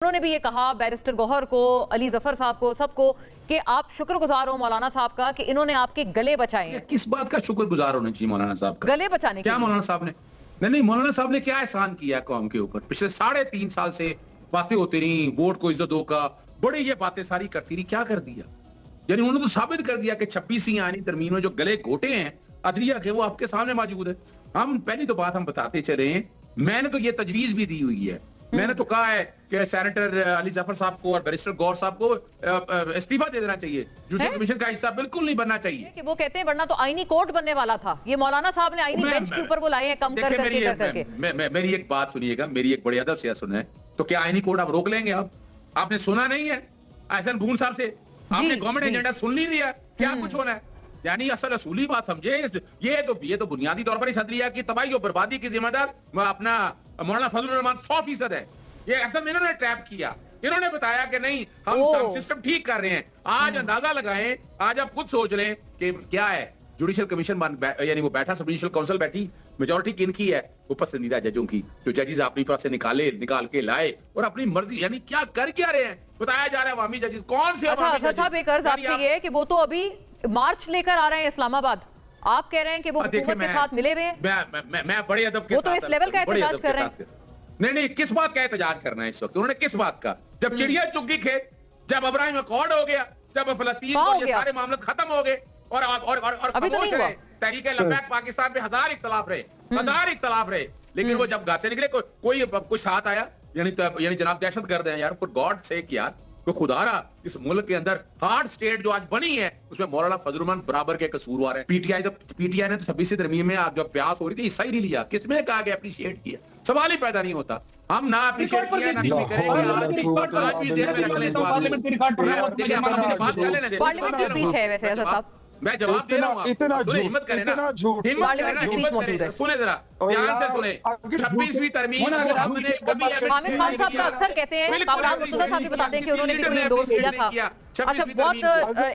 उन्होंने भी ये कहा बैरिस्टर गौहर को, अली जफर साहब को, सबको कि आप शुक्रगुजार हो मौलाना साहब का कि इन्होंने आपके गले बचाए हैं। किस बात का शुक्रगुजार होना चाहिए मौलाना साहब का? गले बचाने क्या मौलाना साहब ने नहीं मौलाना साहब ने क्या एहसान किया कौम के ऊपर? पिछले 3.5 साल से बातें होती रही, वोट को इज्जत दो का, बड़ी ये बातें सारी करती रही, क्या कर दिया? यानी उन्होंने तो साबित कर दिया कि 26 आईनी तरमीम में जो गले घोटे हैं अदलिया के, वो आपके सामने मौजूद है। हम पहली तो बात हम बताते चले हैं, मैंने तो ये तजवीज भी दी हुई है, मैंने तो कहा है कि सेनेटर अली जफर साहब को और बैरिस्टर गौहर साहब को इस्तीफा दे देना चाहिए, जुडिशल कमीशन का हिस्सा बिल्कुल नहीं बनना चाहिए। कि वो कहते हैं वरना तो आईनी कोर्ट बनने वाला था, ये मौलाना साहब ने आईनी बेंच के ऊपर बुलाए हैं कम कर करके। मेरी एक बात सुनिएगा, मेरी एक बड़ी अदब से सुने, तो क्या आईनी कोर्ट आप रोक लेंगे? आपने सुना नहीं है एहसन बून साहब से? आपने गवर्नमेंट एजेंडा सुन नहीं लिया? क्या कुछ होना है? यानी असल असूली बात समझे, ये तो बुनियादी तौर पर इस अदलिया की तबाही और बर्बादी की जिम्मेदार अपना मौलाना फजलुर रहमान 100% है। ये असल में इन्होंने ट्रैप किया, इन्होंने बताया कि नहीं हम सिस्टम ठीक कर रहे हैं। आज अंदाजा लगाएं, आज आप खुद सोच लें कि क्या है जुडिशल कमीशन यानी वो बैठा, सब जुडिशल काउंसिल बैठी, मेजॉरिटी किनकी है? वो पसंदीदा जजों की, जो जजेस अपनी पास से निकाल के लाए और अपनी मर्जी, यानी क्या कर क्या रहे हैं बताया जा रहा है। अवामी जजेस कौन से? अच्छा साहब एक अर्ज आपसे ये है कि वो तो अभी मार्च लेकर आ रहे हैं इस्लामाबाद, आप कह रहे हैं कि वो हुकूमत के साथ मिले हुए हैं। मैं बड़े अदब के साथ, वो तो इस लेवल का एहतजाज कर रहे हैं। नहीं किस बात का एहतजाज करना है इस वक्त? उन्होंने किस बात का? जब चिड़िया चुग गई खेत, जब अब्राहिम अकॉर्ड हो गया, जब फलस्तीन और ये सारे मामले खत्म हो गए और अभी तो नहीं हुआ। तहरीक लब्बैक पाकिस्तान में हजार इख्तलाफ रहे, लेकिन वो जब घर से निकले कोई साथ आया? यानी जनाब दहशतगर्द है यार, फॉर गॉड सेक यार, तो खुदारा इस मुल्क के अंदर हार्ड स्टेट जो आज बनी है उसमें मौलाना फजलुर रहमान बराबर के कसूरवार है। पीटीआई ने तो 26 तरमीम में आप जब प्यास हो रही थी हिस्सा ही नहीं लिया। किसमें कहा गया अप्रिशिएट किया? सवाल ही पैदा नहीं होता। हम ना अप्रिशिएट किया ना कभी करेंगे। आज भी जेल में रख लें पार्लियामेंट की स्पीच है वैसे ऐसा साहब, मैं जवाब दे रहा हूँ। हिम्मत करें ना, सुने जरा ध्यान से सुने। 26वीं तरमीम हामिद खान साहब का अक्सर कहते हैं, कामरान मुस्तफा साहब भी बताते हैं कि उन्होंने भी कोई इंडोर्स किया था। अच्छा बहुत